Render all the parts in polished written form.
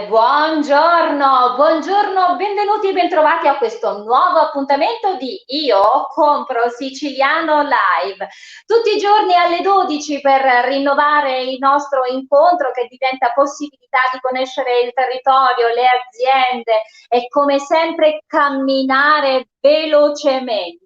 Buongiorno, benvenuti e bentrovati a questo nuovo appuntamento di Io Compro Siciliano Live. Tutti i giorni alle 12 per rinnovare il nostro incontro che diventa possibilità di conoscere il territorio, le aziende e come sempre camminare velocemente.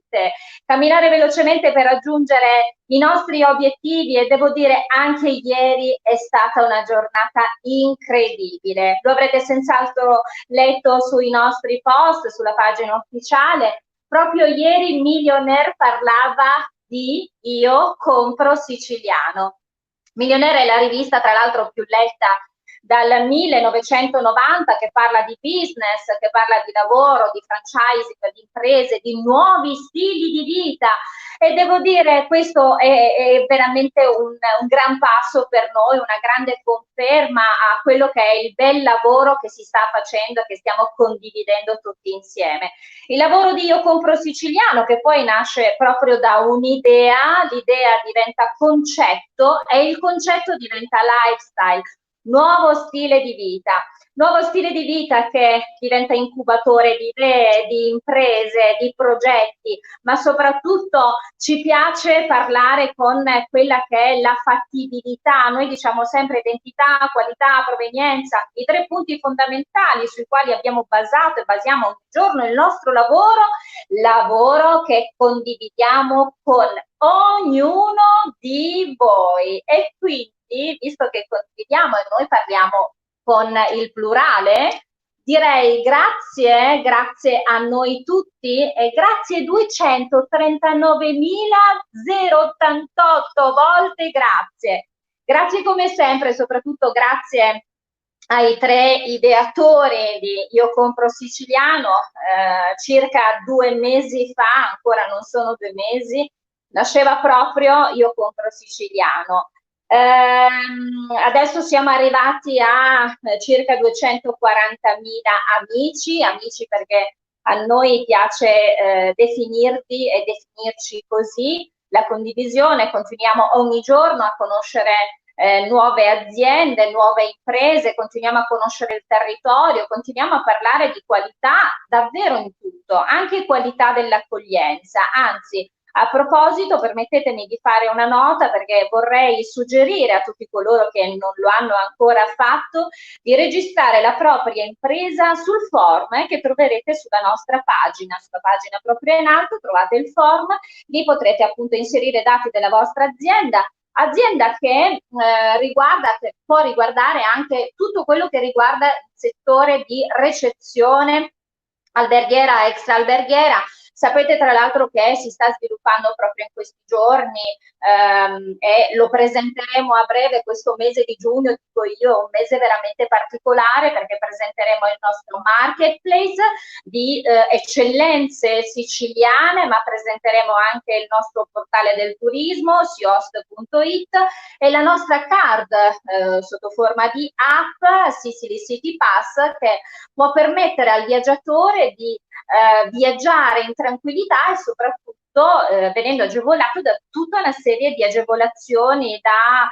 Camminare velocemente per raggiungere i nostri obiettivi e devo dire anche ieri è stata una giornata incredibile. Lo avrete senz'altro letto sui nostri post, sulla pagina ufficiale. Proprio ieri Millionaire parlava di Io Compro Siciliano. Millionaire è la rivista tra l'altro più letta dal 1990, che parla di business, che parla di lavoro, di franchising, di imprese, di nuovi stili di vita. E devo dire, questo è veramente un gran passo per noi, una grande conferma a quello che è il bel lavoro che si sta facendo e che stiamo condividendo tutti insieme. Il lavoro di Io Compro Siciliano, che poi nasce proprio da un'idea, l'idea diventa concetto e il concetto diventa lifestyle. Nuovo stile di vita che diventa incubatore di idee, di imprese, di progetti, ma soprattutto ci piace parlare con quella che è la fattibilità. Noi diciamo sempre identità, qualità, provenienza, i tre punti fondamentali sui quali abbiamo basato e basiamo ogni giorno il nostro lavoro che condividiamo con ognuno di voi. E quindi, visto che condividiamo e noi parliamo con il plurale, direi grazie a noi tutti e grazie 239.088 volte grazie. Grazie come sempre, soprattutto grazie ai tre ideatori di Io Compro Siciliano, circa 2 mesi fa, ancora non sono 2 mesi, nasceva proprio Io Compro Siciliano. Adesso siamo arrivati a circa 240.000 amici perché a noi piace definirvi e definirci così, la condivisione, continuiamo ogni giorno a conoscere nuove aziende, nuove imprese, continuiamo a conoscere il territorio, continuiamo a parlare di qualità davvero in tutto, anche qualità dell'accoglienza, anzi. A proposito, permettetemi di fare una nota perché vorrei suggerire a tutti coloro che non lo hanno ancora fatto di registrare la propria impresa sul form che troverete sulla nostra pagina proprio in alto trovate il form, lì potrete appunto inserire i dati della vostra azienda che che può riguardare anche tutto quello che riguarda il settore di recezione alberghiera, extra alberghiera. Sapete tra l'altro che si sta sviluppando proprio in questi giorni e lo presenteremo a breve questo mese di giugno, dico io, un mese veramente particolare perché presenteremo il nostro marketplace di eccellenze siciliane, ma presenteremo anche il nostro portale del turismo, siost.it e la nostra card sotto forma di app, Sicily City Pass, che può permettere al viaggiatore di viaggiare in tranquillità e soprattutto venendo agevolato da tutta una serie di agevolazioni da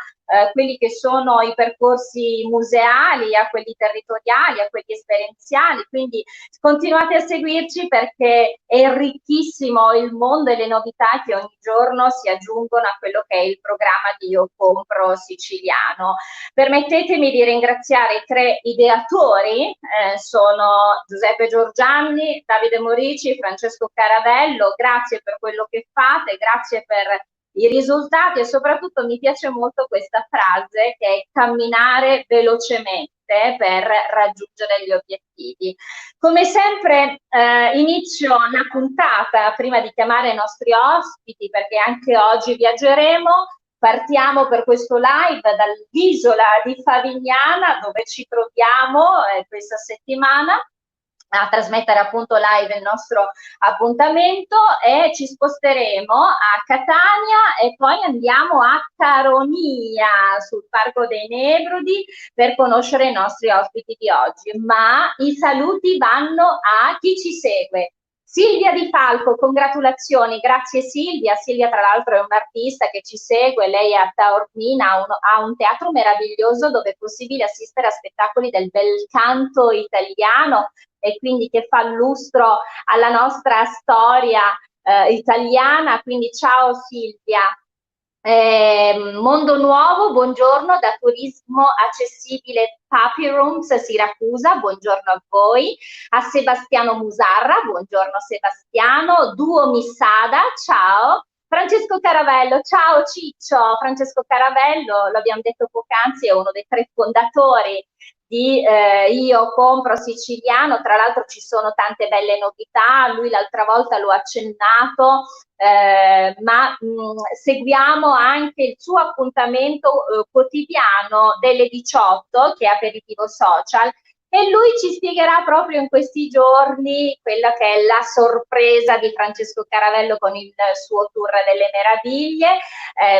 quelli che sono i percorsi museali a quelli territoriali, a quelli esperienziali, quindi continuate a seguirci perché è ricchissimo il mondo e le novità che ogni giorno si aggiungono a quello che è il programma di Io Compro Siciliano. Permettetemi di ringraziare i tre ideatori, sono Giuseppe Giorgianni, Davide Morici, Francesco Caravello, grazie per quello che fate, grazie per i risultati e soprattutto mi piace molto questa frase che è camminare velocemente per raggiungere gli obiettivi. Come sempre inizio la puntata prima di chiamare i nostri ospiti perché anche oggi viaggeremo. Partiamo per questo live dall'isola di Favignana dove ci troviamo questa settimana a trasmettere appunto live il nostro appuntamento e ci sposteremo a Catania e poi andiamo a Caronia sul Parco dei Nebrodi per conoscere i nostri ospiti di oggi, ma i saluti vanno a chi ci segue. Silvia Di Falco, congratulazioni, grazie Silvia. Silvia tra l'altro è un'artista che ci segue, lei è a Taormina, ha un teatro meraviglioso dove è possibile assistere a spettacoli del bel canto italiano e quindi che fa lustro alla nostra storia italiana, quindi ciao Silvia. Mondo Nuovo, buongiorno, da Turismo Accessibile Papi Rooms Siracusa, buongiorno a voi. A Sebastiano Musarra, buongiorno Sebastiano. Duo Missada, ciao. Francesco Caravello, ciao Ciccio. Francesco Caravello, lo abbiamo detto poc'anzi, è uno dei 3 fondatori di Io Compro Siciliano. Tra l'altro ci sono tante belle novità, lui l'altra volta lo ha accennato, ma seguiamo anche il suo appuntamento quotidiano delle 18 che è Aperitivo Social, e lui ci spiegherà proprio in questi giorni quella che è la sorpresa di Francesco Caravello con il suo tour delle meraviglie.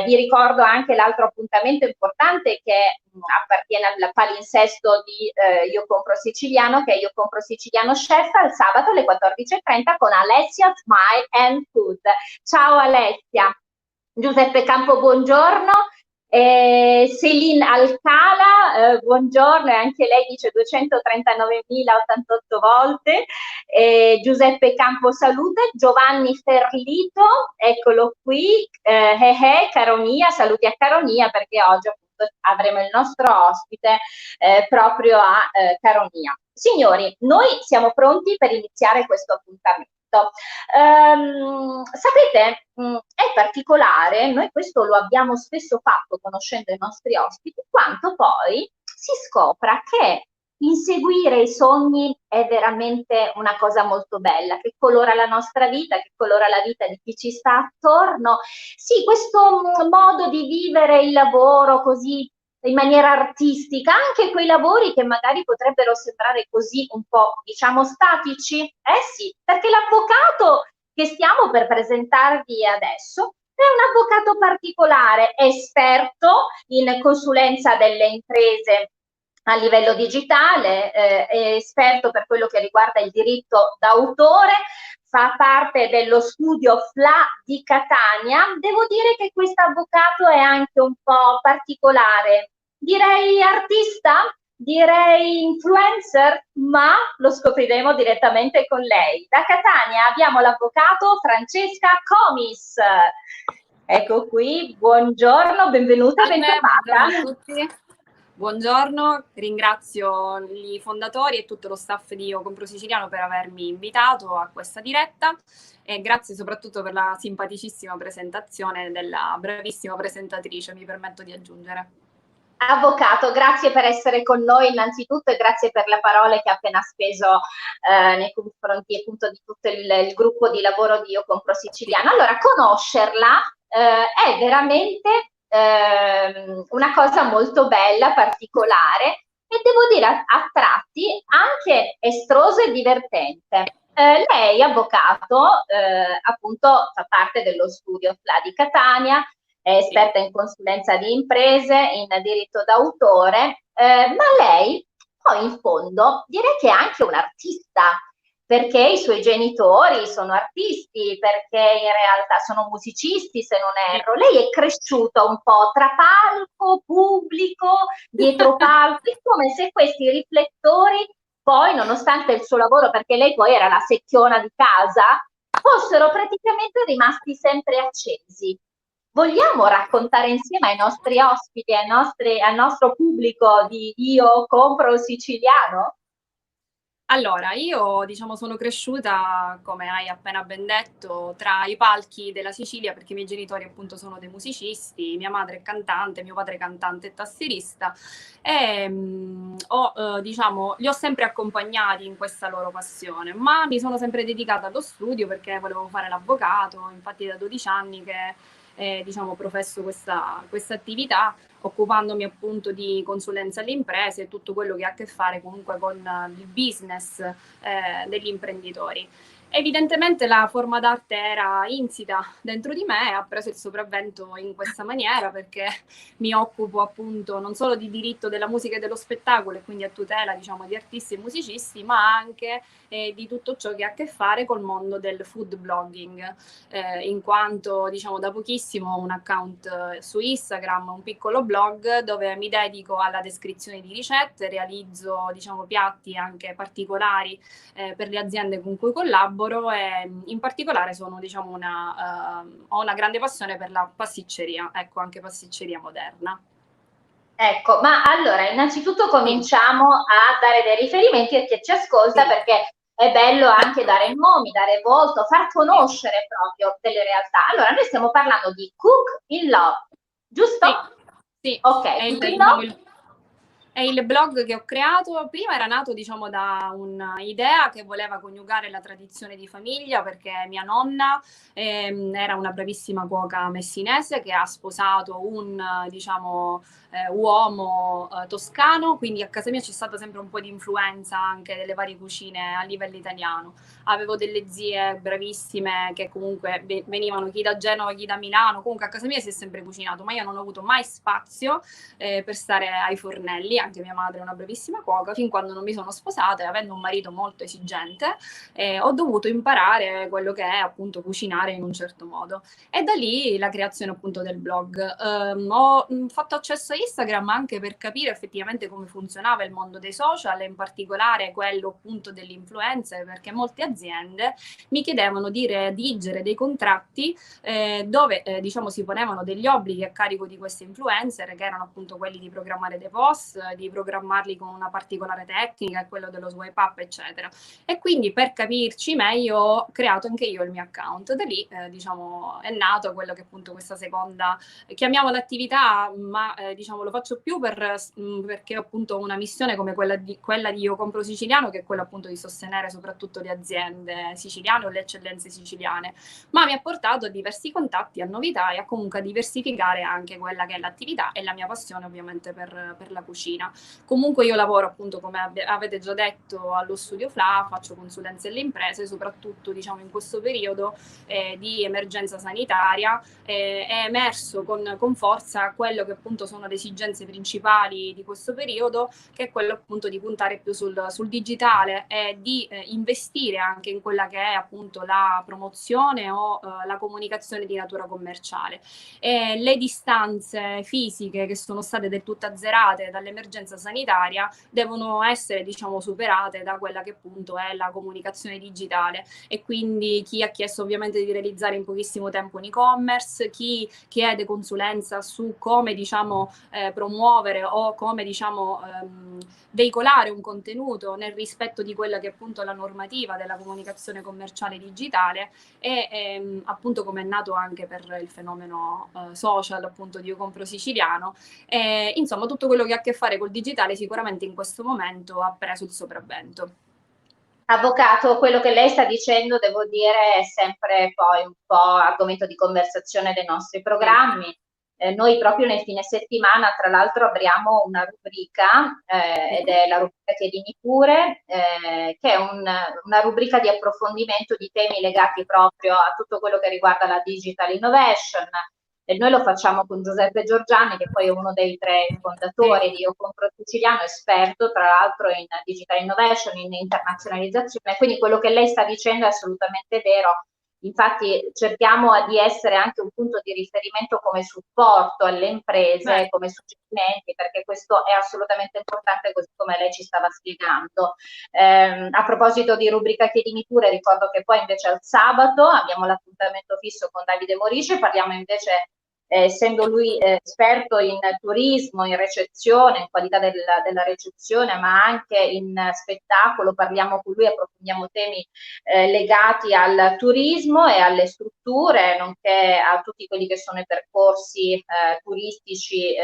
Vi ricordo anche l'altro appuntamento importante che appartiene al palinsesto di Io Compro Siciliano, che è Io Compro Siciliano Chef, al sabato alle 14:30 con Alessia Smile and Food. Ciao Alessia. Giuseppe Campo, buongiorno. Celine Alcala, buongiorno, e anche lei dice 239.088 volte. Giuseppe Campo salute. Giovanni Ferlito, eccolo qui. Caronia, saluti a Caronia perché oggi appunto avremo il nostro ospite proprio a Caronia. Signori, noi siamo pronti per iniziare questo appuntamento. Sapete, è particolare, noi questo lo abbiamo spesso fatto conoscendo i nostri ospiti, quanto poi si scopra che inseguire i sogni è veramente una cosa molto bella, che colora la nostra vita, che colora la vita di chi ci sta attorno. Sì, questo modo di vivere il lavoro così in maniera artistica, anche quei lavori che magari potrebbero sembrare così un po', diciamo, statici. Eh sì, perché l'avvocato che stiamo per presentarvi adesso è un avvocato particolare, esperto in consulenza delle imprese a livello digitale, è esperto per quello che riguarda il diritto d'autore, fa parte dello studio FLA di Catania. Devo dire che questo avvocato è anche un po' particolare, direi artista, direi influencer, ma lo scopriremo direttamente con lei. Da Catania abbiamo l'avvocato Francesca Comis. Ecco qui, buongiorno, benvenuta e bentrovata. Buongiorno a tutti. Buongiorno, ringrazio i fondatori e tutto lo staff di Io Compro Siciliano per avermi invitato a questa diretta e grazie soprattutto per la simpaticissima presentazione della bravissima presentatrice, mi permetto di aggiungere. Avvocato, grazie per essere con noi innanzitutto e grazie per le parole che ha appena speso nei confronti appunto di tutto il gruppo di lavoro di Io Compro Siciliano. Allora, conoscerla è veramente una cosa molto bella, particolare e devo dire a tratti anche estrosa e divertente. Lei, avvocato, appunto fa parte dello studio FLA di Catania, è esperta in consulenza di imprese, in diritto d'autore, ma lei poi in fondo direi che è anche un artista, perché i suoi genitori sono artisti, perché in realtà sono musicisti, se non erro. Lei è cresciuta un po' tra palco, pubblico, dietro palco, è come se questi riflettori poi, nonostante il suo lavoro, perché lei poi era la secchiona di casa, fossero praticamente rimasti sempre accesi. Vogliamo raccontare insieme ai nostri ospiti, al nostro pubblico di Io Compro Siciliano? Allora, io diciamo sono cresciuta, come hai appena ben detto, tra i palchi della Sicilia perché i miei genitori appunto sono dei musicisti, mia madre è cantante, mio padre è cantante e tastierista e diciamo, li ho sempre accompagnati in questa loro passione, ma mi sono sempre dedicata allo studio perché volevo fare l'avvocato, infatti da 12 anni che diciamo, professo questa attività occupandomi appunto di consulenza alle imprese e tutto quello che ha a che fare comunque con il business degli imprenditori. Evidentemente la forma d'arte era insita dentro di me e ha preso il sopravvento in questa maniera, perché mi occupo appunto non solo di diritto della musica e dello spettacolo e quindi a tutela, diciamo, di artisti e musicisti, ma anche di tutto ciò che ha a che fare col mondo del food blogging, in quanto, diciamo, da pochissimo ho un account su Instagram, un piccolo blog dove mi dedico alla descrizione di ricette, realizzo, diciamo, piatti anche particolari per le aziende con cui collaboro, e in particolare sono, diciamo, ho una grande passione per la pasticceria, ecco, anche pasticceria moderna. Ecco, ma allora innanzitutto Sì, cominciamo a dare dei riferimenti a chi ci ascolta, sì, perché è bello anche dare nomi, dare volto, far sì, conoscere proprio delle realtà. Allora, noi stiamo parlando di Cook in Love, giusto? sì, sì. È Ok, il, Cook in diciamo, Love. è il blog che ho creato. Prima era nato, diciamo, da un'idea che voleva coniugare la tradizione di famiglia, perché mia nonna era una bravissima cuoca messinese che ha sposato un, diciamo, uomo toscano, quindi a casa mia c'è stata sempre un po' di influenza anche delle varie cucine a livello italiano. Avevo delle zie bravissime che comunque venivano chi da Genova, chi da Milano, comunque a casa mia si è sempre cucinato, ma io non ho avuto mai spazio per stare ai fornelli. Anche mia madre è una bravissima cuoca, fin quando non mi sono sposata e avendo un marito molto esigente, ho dovuto imparare quello che è appunto cucinare in un certo modo. E da lì la creazione appunto del blog. Ho fatto accesso a Instagram anche per capire effettivamente come funzionava il mondo dei social, e in particolare quello appunto dell'influencer, perché molte aziende mi chiedevano di redigere dei contratti dove diciamo si ponevano degli obblighi a carico di questi influencer, che erano appunto quelli di programmare dei post, di programmarli con una particolare tecnica, quello dello swipe up, eccetera. E quindi per capirci meglio ho creato anche io il mio account. Da lì diciamo è nato quello che appunto questa seconda, chiamiamola attività, ma diciamo lo faccio più perché ho appunto una missione come quella di Io Compro Siciliano, che è quella appunto di sostenere soprattutto le aziende siciliane o le eccellenze siciliane, ma mi ha portato a diversi contatti, a novità e a comunque a diversificare anche quella che è l'attività e la mia passione ovviamente per la cucina. Comunque io lavoro appunto, come avete già detto, allo Studio FLA, faccio consulenze alle imprese, soprattutto diciamo in questo periodo di emergenza sanitaria. È emerso con forza quello che appunto sono le esigenze principali di questo periodo, che è quello appunto di puntare più sul digitale e di investire anche in quella che è appunto la promozione o la comunicazione di natura commerciale. Le distanze fisiche che sono state del tutto azzerate dall'emergenza sanitaria devono essere, diciamo, superate da quella che appunto è la comunicazione digitale, e quindi chi ha chiesto ovviamente di realizzare in pochissimo tempo un e-commerce, chi chiede consulenza su come, diciamo, promuovere o come, diciamo, veicolare un contenuto nel rispetto di quella che è appunto la normativa della comunicazione commerciale digitale, e appunto come è nato anche per il fenomeno social appunto di Io Compro Siciliano. Insomma, tutto quello che ha a che fare col digitale sicuramente in questo momento ha preso il sopravvento. Avvocato, quello che lei sta dicendo, devo dire, è sempre poi un po' argomento di conversazione dei nostri Sì, programmi. Noi proprio nel fine settimana, tra l'altro, apriamo una rubrica, sì, ed è la rubrica Chiedimi pure, che è una rubrica di approfondimento di temi legati proprio a tutto quello che riguarda la digital innovation. E noi lo facciamo con Giuseppe Giorgiani, che poi è uno dei tre sì. fondatori di Io Compro Siciliano, esperto tra l'altro in digital innovation, in internazionalizzazione. Quindi quello che lei sta dicendo è assolutamente vero. Infatti cerchiamo di essere anche un punto di riferimento come supporto alle imprese, Certo. come suggerimenti, perché questo è assolutamente importante, così come lei ci stava spiegando. A proposito di rubrica Chiedimi pure, ricordo che poi invece al sabato abbiamo l'appuntamento fisso con Davide Morisce, parliamo invece, essendo lui esperto in turismo, in ricezione, in qualità della ricezione, ma anche in spettacolo, parliamo con lui, approfondiamo temi legati al turismo e alle strutture, nonché a tutti quelli che sono i percorsi turistici,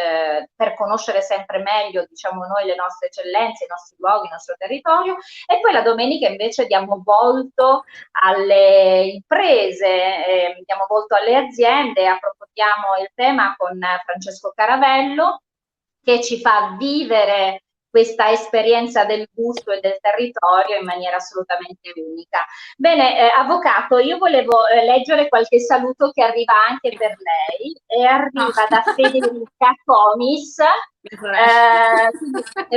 per conoscere sempre meglio, diciamo noi, le nostre eccellenze, i nostri luoghi, il nostro territorio. E poi la domenica invece diamo volto alle imprese, diamo volto alle aziende, approfondiamo il tema con Francesco Caravello, che ci fa vivere questa esperienza del gusto e del territorio in maniera assolutamente unica. Bene, avvocato, io volevo leggere qualche saluto che arriva anche per lei, e arriva da Federica Comis.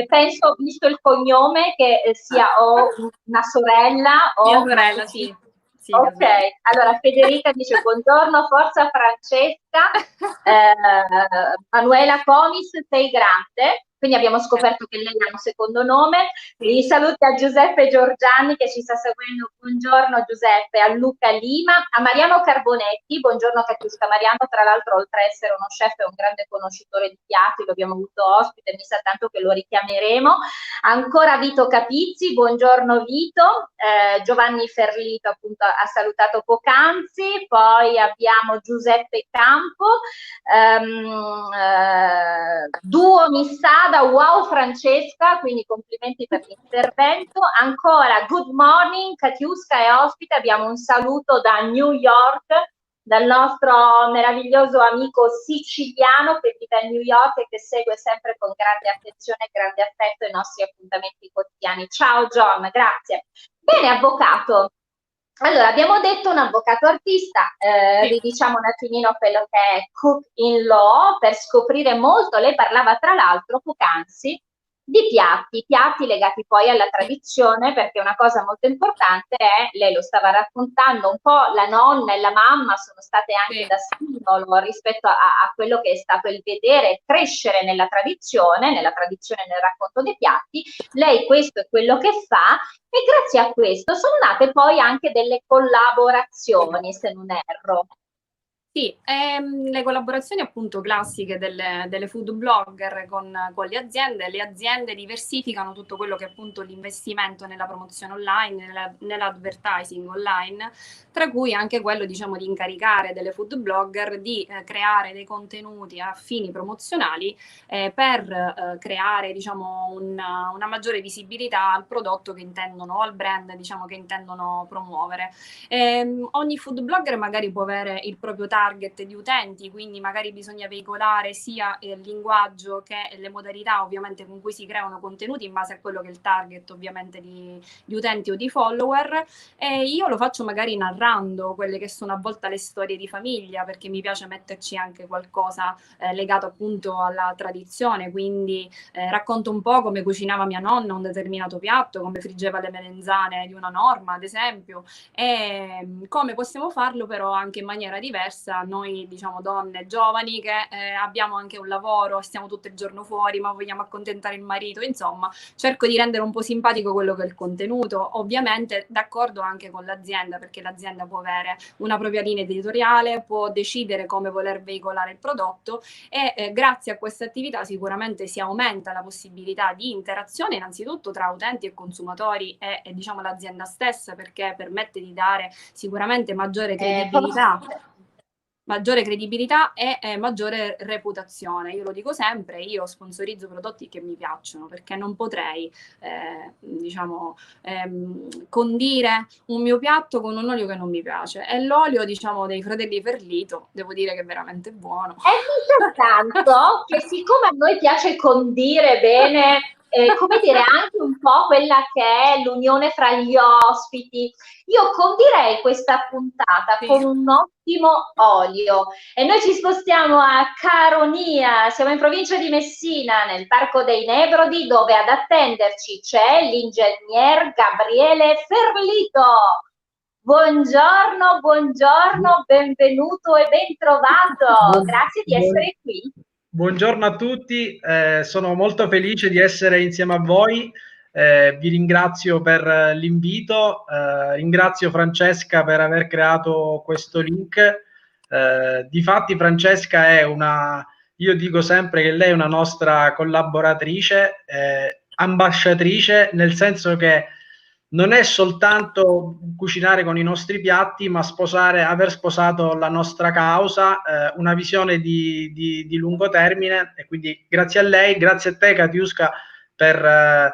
Penso, visto il cognome, che sia o una sorella o mia una sorella, cugina. sì. Ok, allora Federica dice buongiorno, forza Francesca, Manuela Comis, sei grande, quindi abbiamo scoperto che lei ha un secondo nome. I saluti a Giuseppe Giorgiani che ci sta seguendo, buongiorno Giuseppe, a Luca Lima, a Mariano Carbonetti, buongiorno Catiusca. Mariano tra l'altro, oltre a essere uno chef, è un grande conoscitore di piatti, lo abbiamo avuto ospite, mi sa tanto che lo richiameremo. Ancora Vito Capizzi, buongiorno Vito, Giovanni Ferlito appunto ha salutato poc'anzi, poi abbiamo Giuseppe Campo, Duo Missada, wow Francesca, quindi complimenti per l'intervento. Ancora good morning, Katiuska è ospite, abbiamo un saluto da New York, dal nostro meraviglioso amico siciliano che vive a New York e che segue sempre con grande attenzione e grande affetto i nostri appuntamenti quotidiani. Ciao John, grazie. Bene, avvocato. Allora, abbiamo detto un avvocato artista, ridiciamo un attimino quello che è Cook in Law per scoprire molto. Lei parlava tra l'altro poc'anzi di piatti legati poi alla tradizione, perché una cosa molto importante è, lei lo stava raccontando, un po' la nonna e la mamma sono state anche da stimolo rispetto a quello che è stato il vedere crescere nella tradizione nel racconto dei piatti. Lei questo è quello che fa, e grazie a questo sono nate poi anche delle collaborazioni, se non erro. Sì, le collaborazioni appunto classiche delle food blogger con le aziende diversificano tutto quello che è appunto l'investimento nella promozione online, nell'advertising online, tra cui anche quello diciamo di incaricare delle food blogger di creare dei contenuti a fini promozionali per creare diciamo una maggiore visibilità al prodotto che intendono o al brand diciamo che intendono promuovere. Ogni food blogger magari può avere il proprio target di utenti, quindi magari bisogna veicolare sia il linguaggio che le modalità ovviamente con cui si creano contenuti in base a quello che è il target ovviamente di utenti o di follower, e io lo faccio magari narrando quelle che sono a volte le storie di famiglia, perché mi piace metterci anche qualcosa legato appunto alla tradizione, quindi racconto un po' come cucinava mia nonna un determinato piatto, come friggeva le melenzane di una norma ad esempio, e come possiamo farlo però anche in maniera diversa noi diciamo donne giovani che abbiamo anche un lavoro, stiamo tutto il giorno fuori ma vogliamo accontentare il marito, insomma cerco di rendere un po' simpatico quello che è il contenuto, ovviamente d'accordo anche con l'azienda, perché l'azienda può avere una propria linea editoriale, può decidere come voler veicolare il prodotto e grazie a questa attività sicuramente si aumenta la possibilità di interazione innanzitutto tra utenti e consumatori e diciamo l'azienda stessa, perché permette di dare sicuramente maggiore credibilità e maggiore reputazione. Io lo dico sempre, io sponsorizzo prodotti che mi piacciono, perché non potrei diciamo condire un mio piatto con un olio che non mi piace, e l'olio diciamo dei fratelli Ferlito devo dire che è veramente buono. È tanto che siccome a noi piace condire bene, come dire, anche un po' quella che è l'unione fra gli ospiti, io condirei questa puntata con un ottimo olio. E noi ci spostiamo a Caronia, siamo in provincia di Messina, nel Parco dei Nebrodi, dove ad attenderci c'è l'ingegner Gabriele Ferlito. Buongiorno, buongiorno, benvenuto e ben trovato. Grazie di essere qui. Buongiorno a tutti, sono molto felice di essere insieme a voi. Vi ringrazio per l'invito, ringrazio Francesca per aver creato questo link. Difatti Francesca è io dico sempre che lei è una nostra collaboratrice, ambasciatrice, nel senso che non è soltanto cucinare con i nostri piatti, ma aver sposato la nostra causa, una visione di lungo termine, e quindi grazie a lei, grazie a te Katiuska per la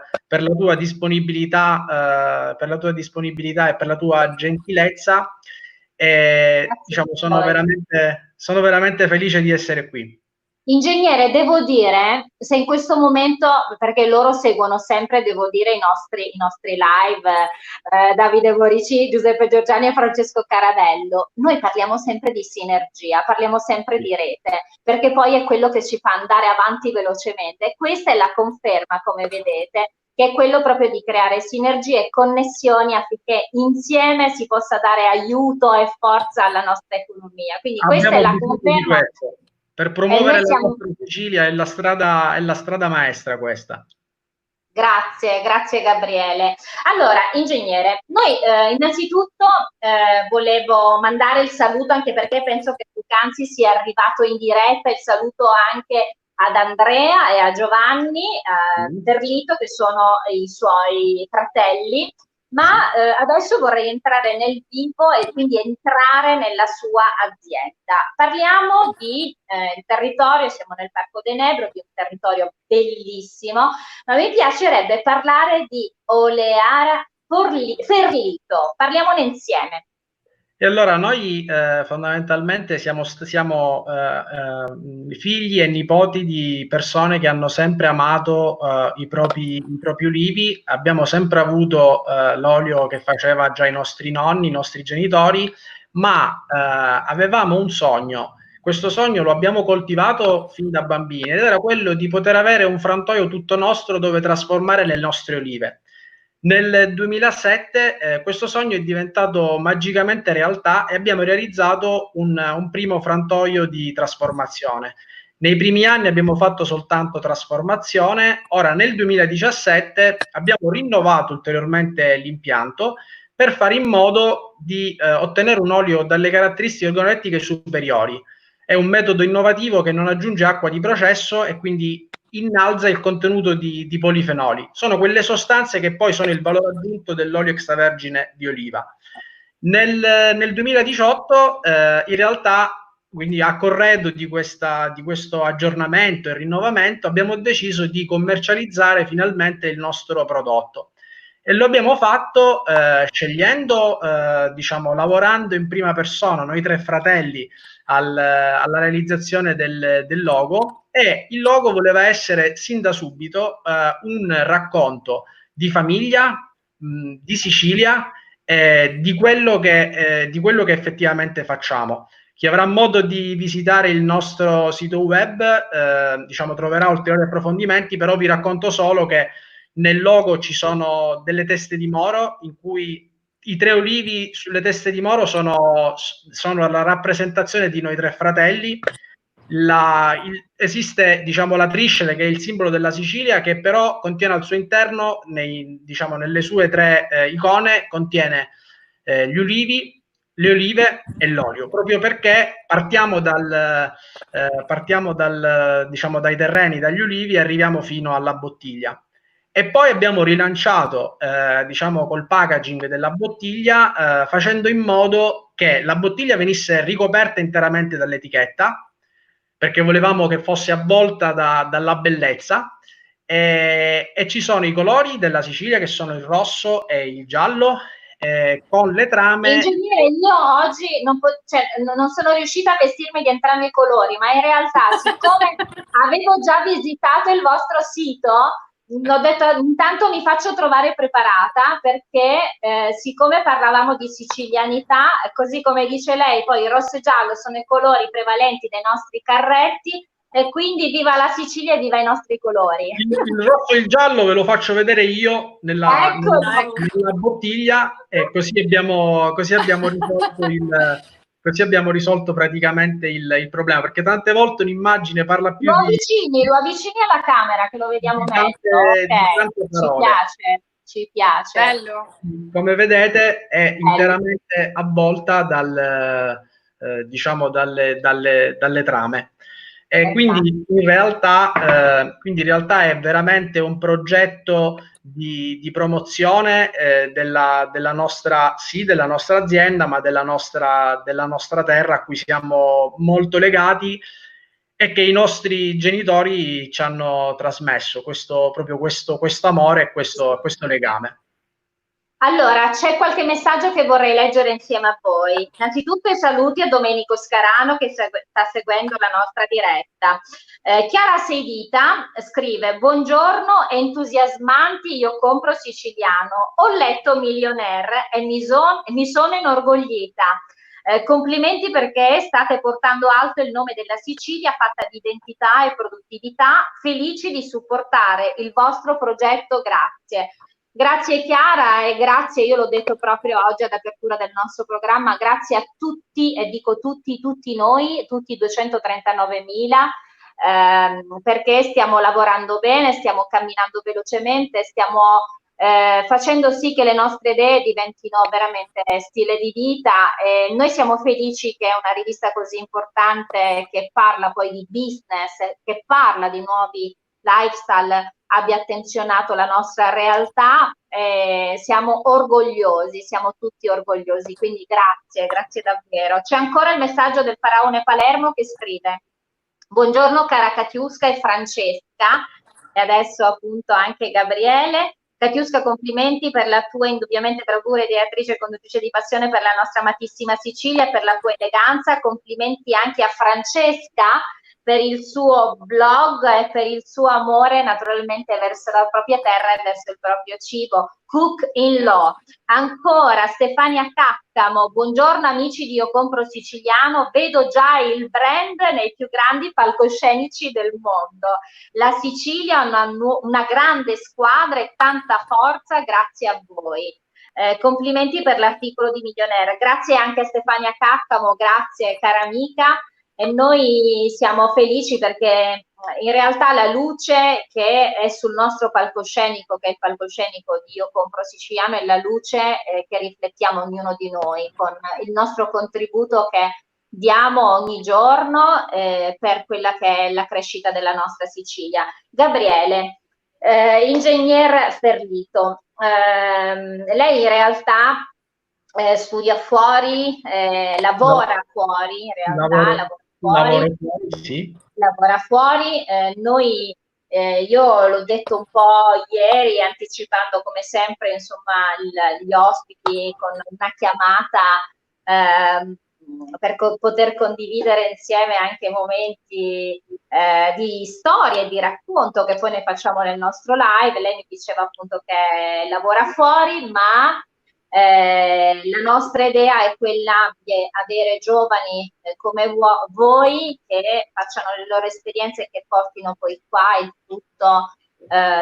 tua disponibilità, e per la tua gentilezza. E, diciamo, sono veramente felice di essere qui. Ingegnere, devo dire, se in questo momento, perché loro seguono sempre, devo dire, i nostri live, Davide Morici, Giuseppe Giorgiani e Francesco Caravello, noi parliamo sempre di sinergia, parliamo sempre di rete, perché poi è quello che ci fa andare avanti velocemente. E questa è la conferma, come vedete, che è quello proprio di creare sinergie e connessioni affinché insieme si possa dare aiuto e forza alla nostra economia. Quindi questa è Abbiamo la bisogno di conferma. questo. Per E promuovere noi la siamo. nostra Sicilia è la strada maestra questa. Grazie, grazie Gabriele. Allora, ingegnere, noi innanzitutto volevo mandare il saluto anche perché penso che poc'anzi sia arrivato in diretta il saluto anche ad Andrea e a Giovanni Terlito, che sono i suoi fratelli, ma adesso vorrei entrare nel vivo e quindi entrare nella sua azienda. Parliamo di il territorio, siamo nel Parco dei Nebro, di un territorio bellissimo, ma mi piacerebbe parlare di Oleara Ferlito. Parliamone insieme. E allora noi fondamentalmente siamo figli e nipoti di persone che hanno sempre amato i propri ulivi, abbiamo sempre avuto l'olio che faceva già i nostri nonni, i nostri genitori, ma avevamo un sogno. Questo sogno lo abbiamo coltivato fin da bambini ed era quello di poter avere un frantoio tutto nostro dove trasformare le nostre olive. Nel 2007 questo sogno è diventato magicamente realtà e abbiamo realizzato un primo frantoio di trasformazione. Nei primi anni abbiamo fatto soltanto trasformazione, ora nel 2017 abbiamo rinnovato ulteriormente l'impianto per fare in modo di ottenere un olio dalle caratteristiche organolettiche superiori. È un metodo innovativo che non aggiunge acqua di processo e quindi innalza il contenuto di polifenoli. Sono quelle sostanze che poi sono il valore aggiunto dell'olio extravergine di oliva. Nel 2018 in realtà, quindi a corredo di questo aggiornamento e rinnovamento, abbiamo deciso di commercializzare finalmente il nostro prodotto. E lo abbiamo fatto scegliendo, diciamo, lavorando in prima persona, noi tre fratelli, alla realizzazione del logo, e il logo voleva essere sin da subito un racconto di famiglia, di Sicilia, di quello che effettivamente facciamo. Chi avrà modo di visitare il nostro sito web, diciamo, troverà ulteriori approfondimenti, però vi racconto solo che nel logo ci sono delle teste di moro in cui i tre olivi sulle teste di moro sono la rappresentazione di noi tre fratelli. Esiste, diciamo, la triscele, che è il simbolo della Sicilia, che però contiene al suo interno, diciamo, nelle sue tre icone, contiene gli ulivi, le olive e l'olio, proprio perché diciamo, dai terreni, dagli ulivi, e arriviamo fino alla bottiglia. E poi abbiamo rilanciato, diciamo, col packaging della bottiglia, facendo in modo che la bottiglia venisse ricoperta interamente dall'etichetta, perché volevamo che fosse avvolta dalla bellezza, e ci sono i colori della Sicilia, che sono il rosso e il giallo, con le trame. Ingegnere, io oggi non sono riuscita a vestirmi di entrambi i colori, ma in realtà, siccome avevo già visitato il vostro sito, ho detto intanto mi faccio trovare preparata, perché siccome parlavamo di sicilianità, così come dice lei, poi il rosso e giallo sono i colori prevalenti dei nostri carretti, e quindi viva la Sicilia e viva i nostri colori. Il rosso e il giallo ve lo faccio vedere io nella bottiglia, e così abbiamo risolto praticamente il problema, perché tante volte un'immagine parla più Lo avvicini alla camera che lo vediamo meglio. Ok, ci piace. Bello. Come vedete è interamente avvolta diciamo, dalle trame. E quindi in realtà è veramente un progetto di promozione della nostra azienda, ma della nostra terra, a cui siamo molto legati e che i nostri genitori ci hanno trasmesso, questo amore e questo legame. Allora, c'è qualche messaggio che vorrei leggere insieme a voi. Innanzitutto i saluti a Domenico Scarano che sta seguendo la nostra diretta. Chiara Seidita scrive: buongiorno, entusiasmanti, io compro siciliano. Ho letto Millionaire e mi sono inorgoglita. Complimenti perché state portando alto il nome della Sicilia, fatta di identità e produttività. Felici di supportare il vostro progetto, grazie. Grazie Chiara e grazie, io l'ho detto proprio oggi ad apertura del nostro programma, grazie a tutti, e dico tutti noi, tutti i 239.000, perché stiamo lavorando bene, stiamo camminando velocemente, stiamo facendo sì che le nostre idee diventino veramente stile di vita. Noi siamo felici che una rivista così importante, che parla poi di business, che parla di nuovi lifestyle, abbia attenzionato la nostra realtà. Siamo orgogliosi, siamo tutti orgogliosi, quindi grazie davvero. C'è ancora il messaggio del faraone Palermo che scrive: buongiorno cara Katiuska e Francesca, e adesso appunto anche Gabriele. Katiuska, complimenti per la tua indubbiamente bravura, ideatrice e conduttrice di passione per la nostra amatissima Sicilia, per la tua eleganza. Complimenti anche a Francesca per il suo blog e per il suo amore naturalmente verso la propria terra e verso il proprio cibo. Cook in Law. Ancora Stefania Caccamo, buongiorno amici di Io Compro Siciliano, vedo già il brand nei più grandi palcoscenici del mondo. La Sicilia ha una grande squadra e tanta forza grazie a voi. Complimenti per l'articolo di Millionaire. Grazie anche a Stefania Caccamo, grazie cara amica. E noi siamo felici perché in realtà la luce che è sul nostro palcoscenico, che è il palcoscenico di Io Compro Siciliano, è la luce che riflettiamo ognuno di noi con il nostro contributo che diamo ogni giorno per quella che è la crescita della nostra Sicilia. Gabriele, ingegner Ferlito, lei in realtà studia fuori, lavora fuori, in realtà lavoro fuori, sì. Lavora fuori. Io l'ho detto un po' ieri, anticipando come sempre, insomma, gli ospiti con una chiamata per poter condividere insieme anche momenti di storia e di racconto che poi ne facciamo nel nostro live. Lei mi diceva appunto che lavora fuori, ma la nostra idea è quella di avere giovani come voi che facciano le loro esperienze e che portino poi qua il frutto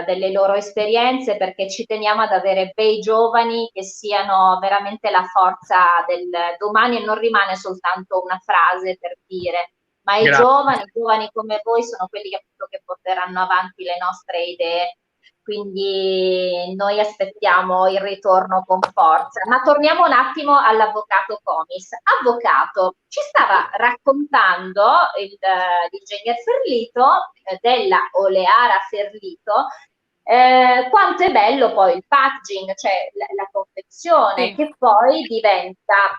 delle loro esperienze, perché ci teniamo ad avere bei giovani che siano veramente la forza del domani e non rimane soltanto una frase per dire, ma i giovani come voi sono quelli che, appunto, che porteranno avanti le nostre idee. Quindi noi aspettiamo il ritorno con forza. Ma torniamo un attimo all'avvocato Comis. Avvocato, ci stava raccontando l'ingegner Ferlito della Oleara Ferlito quanto è bello poi il packaging, cioè la confezione, sì, che poi diventa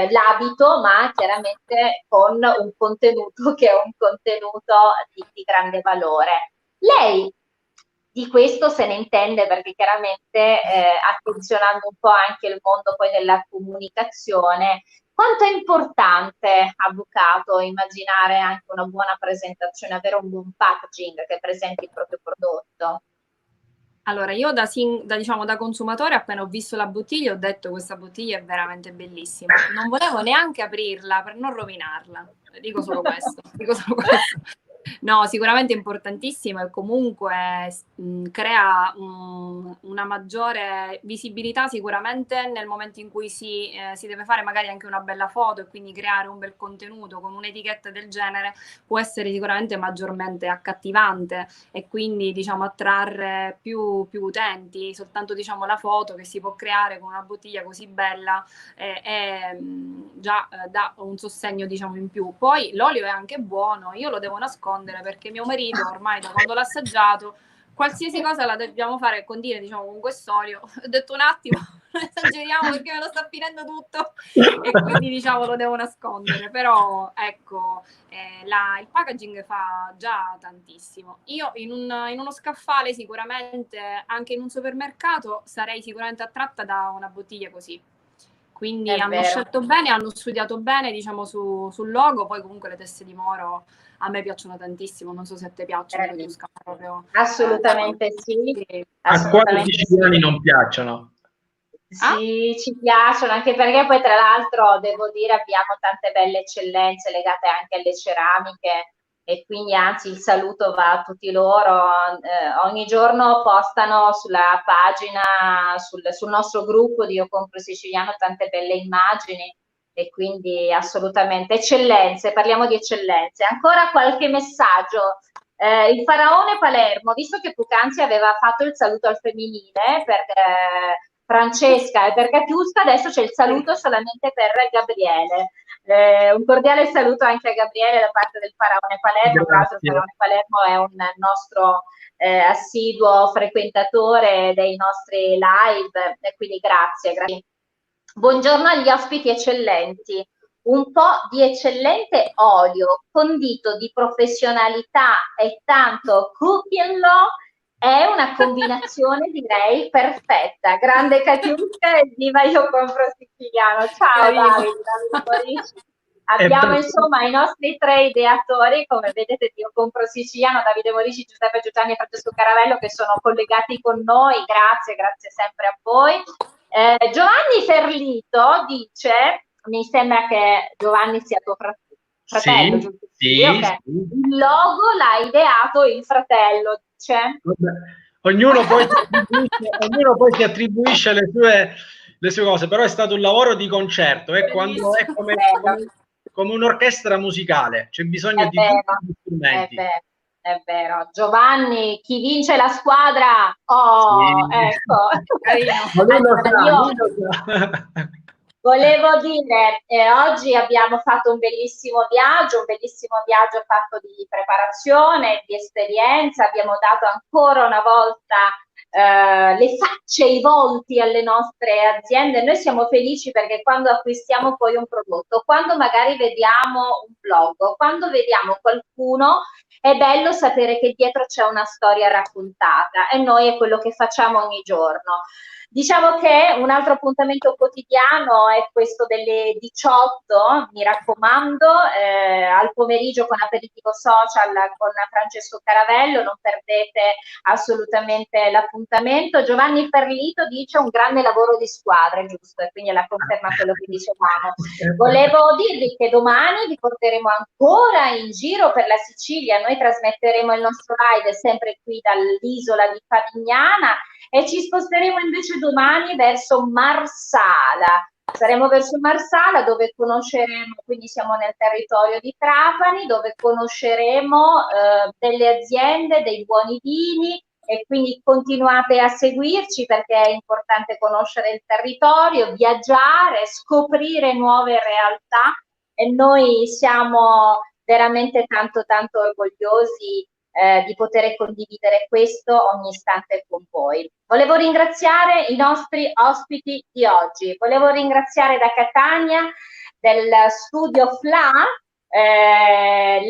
l'abito, ma chiaramente con un contenuto che è un contenuto di grande valore. Lei di questo se ne intende perché chiaramente attenzionando un po' anche il mondo poi della comunicazione, quanto è importante, avvocato, immaginare anche una buona presentazione, avere un buon packaging che presenti il proprio prodotto? Allora, io da consumatore, appena ho visto la bottiglia, ho detto questa bottiglia è veramente bellissima. Non volevo neanche aprirla per non rovinarla. Dico solo questo. No, sicuramente importantissimo e comunque crea una maggiore visibilità sicuramente nel momento in cui si deve fare magari anche una bella foto e quindi creare un bel contenuto con un'etichetta del genere può essere sicuramente maggiormente accattivante e quindi diciamo attrarre più utenti. Soltanto diciamo la foto che si può creare con una bottiglia così bella già dà un sostegno diciamo in più. Poi l'olio è anche buono, io lo devo nascondere perché mio marito ormai da quando l'ha assaggiato qualsiasi cosa la dobbiamo fare condire diciamo con quest'olio. Ho detto un attimo esageriamo perché me lo sta finendo tutto e quindi diciamo lo devo nascondere, però ecco, il packaging fa già tantissimo. Io in uno scaffale sicuramente, anche in un supermercato, sarei sicuramente attratta da una bottiglia così. Quindi hanno scelto bene, hanno studiato bene, diciamo, sul logo, poi comunque le teste di moro a me piacciono tantissimo, non so se a te piacciono, proprio, assolutamente sì. A quali siciliani non piacciono? Sì, ci piacciono, anche perché poi tra l'altro devo dire abbiamo tante belle eccellenze legate anche alle ceramiche e quindi anzi il saluto va a tutti loro. Ogni giorno postano sulla pagina, sul nostro gruppo di Io Compro Siciliano tante belle immagini e quindi assolutamente eccellenze, parliamo di eccellenze. Ancora qualche messaggio. Il faraone Palermo, visto che poc'anzi aveva fatto il saluto al femminile per Francesca e per Katiuska, adesso c'è il saluto solamente per Gabriele. Un cordiale saluto anche a Gabriele da parte del faraone Palermo. Tra l'altro il faraone Palermo è un nostro assiduo frequentatore dei nostri live e quindi grazie. Buongiorno agli ospiti eccellenti. Un po' di eccellente olio condito di professionalità e tanto cooking law è una combinazione direi perfetta. Grande Katiuska e viva Io Compro Siciliano. Ciao Davide abbiamo insomma i nostri 3 ideatori, come vedete, di Io Compro Siciliano, Davide Morici, Giuseppe Giugiani e Francesco Caravello, che sono collegati con noi. Grazie sempre a voi. Giovanni Ferlito dice, mi sembra che Giovanni sia tuo fratello, giusto? Sì, okay. Sì. Il logo l'ha ideato il fratello, dice. Ognuno poi si attribuisce le sue cose, però è stato un lavoro di concerto, quando è come un'orchestra musicale, c'è bisogno di tutti gli strumenti. È vero. Giovanni, chi vince la squadra? Oh, sì. Ecco. Volevo dire, oggi abbiamo fatto un bellissimo viaggio fatto di preparazione, di esperienza, abbiamo dato ancora una volta le facce, i volti alle nostre aziende. Noi siamo felici perché quando acquistiamo poi un prodotto, quando magari vediamo un blog, quando vediamo qualcuno, è bello sapere che dietro c'è una storia raccontata e noi è quello che facciamo ogni giorno. Diciamo che un altro appuntamento quotidiano è questo delle 18, mi raccomando, al pomeriggio con Aperitivo Social con Francesco Caravello, non perdete assolutamente l'appuntamento. Giovanni Ferlito dice un grande lavoro di squadra, giusto? E quindi la conferma quello che dicevamo. Volevo dirvi che domani vi porteremo ancora in giro per la Sicilia, noi trasmetteremo il nostro live sempre qui dall'isola di Favignana e ci sposteremo invece domani verso Marsala. Saremo verso Marsala dove conosceremo, quindi siamo nel territorio di Trapani, dove conosceremo delle aziende, dei buoni vini e quindi continuate a seguirci perché è importante conoscere il territorio, viaggiare, scoprire nuove realtà e noi siamo veramente tanto orgogliosi di poter condividere questo ogni istante con voi. Volevo ringraziare i nostri ospiti di oggi, volevo ringraziare da Catania del studio FLA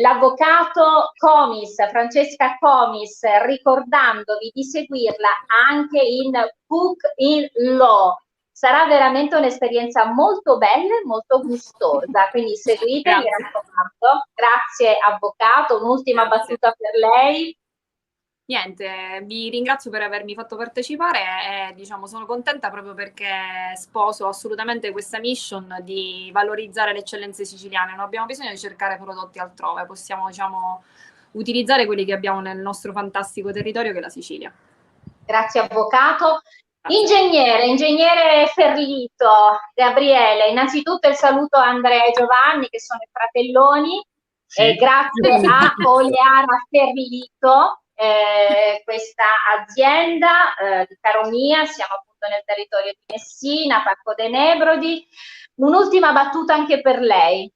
l'avvocato Comis, Francesca Comis, ricordandovi di seguirla anche in Book in Law. Sarà veramente un'esperienza molto bella e molto gustosa, quindi seguite, mi raccomando. Grazie avvocato, un'ultima battuta per lei. Niente, vi ringrazio per avermi fatto partecipare e diciamo sono contenta proprio perché sposo assolutamente questa mission di valorizzare le eccellenze siciliane. Non abbiamo bisogno di cercare prodotti altrove, possiamo diciamo utilizzare quelli che abbiamo nel nostro fantastico territorio che è la Sicilia. Grazie avvocato. Ingegnere Ferlito, Gabriele, innanzitutto il saluto a Andrea e Giovanni che sono i fratelloni, sì. Grazie a Oleara Ferlito, questa azienda di Caromia, siamo appunto nel territorio di Messina, Parco dei Nebrodi. Un'ultima battuta anche per lei.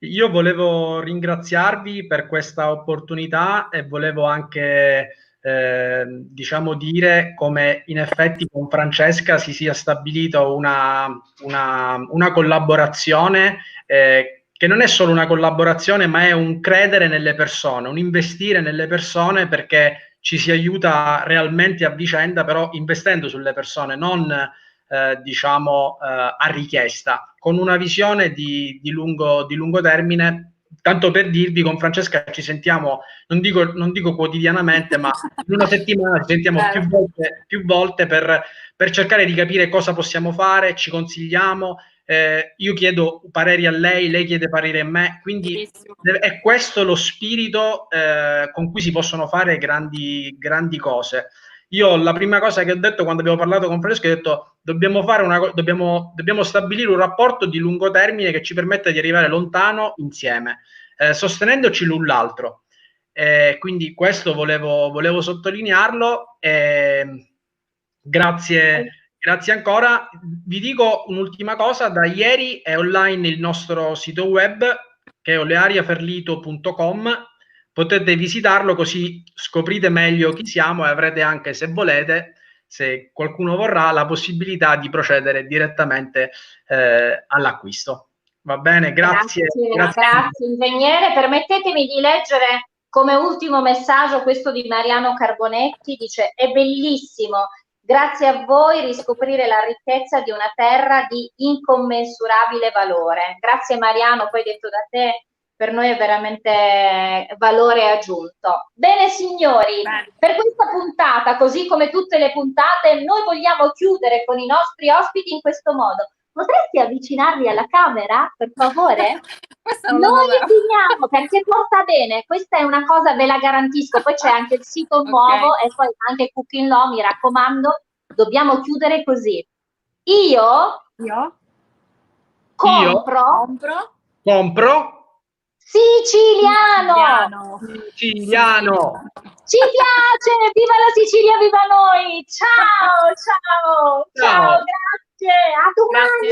Io volevo ringraziarvi per questa opportunità e volevo anche diciamo dire come in effetti con Francesca si sia stabilita una collaborazione che non è solo una collaborazione, ma è un credere nelle persone, un investire nelle persone, perché ci si aiuta realmente a vicenda, però investendo sulle persone, non diciamo a richiesta, con una visione di lungo termine. Tanto per dirvi, con Francesca ci sentiamo, non dico quotidianamente, ma in una settimana ci sentiamo più volte per cercare di capire cosa possiamo fare, ci consigliamo, io chiedo pareri a lei, lei chiede pareri a me, quindi è questo lo spirito con cui si possono fare grandi cose. Io la prima cosa che ho detto quando abbiamo parlato con Francesco, ho detto dobbiamo stabilire un rapporto di lungo termine che ci permetta di arrivare lontano insieme, sostenendoci l'un l'altro. Quindi questo volevo sottolinearlo. Grazie ancora. Vi dico un'ultima cosa: da ieri è online il nostro sito web, che è oleariaferlito.com. Potete visitarlo, così scoprite meglio chi siamo e avrete anche, se volete, se qualcuno vorrà, la possibilità di procedere direttamente all'acquisto. Va bene? Grazie ingegnere. Permettetemi di leggere come ultimo messaggio questo di Mariano Carbonetti. Dice: è bellissimo, grazie a voi riscoprire la ricchezza di una terra di incommensurabile valore. Grazie Mariano, poi detto da te, per noi è veramente valore aggiunto. Bene signori, per questa puntata, così come tutte le puntate, noi vogliamo chiudere con i nostri ospiti in questo modo. Potresti avvicinarvi alla camera, per favore? Noi finiamo, perché porta bene, questa è una cosa, ve la garantisco. Poi c'è anche il sito nuovo e poi anche Cooking Law, mi raccomando, dobbiamo chiudere così. Io compro siciliano. Ci piace, viva la Sicilia, viva noi. Ciao, grazie, a domani.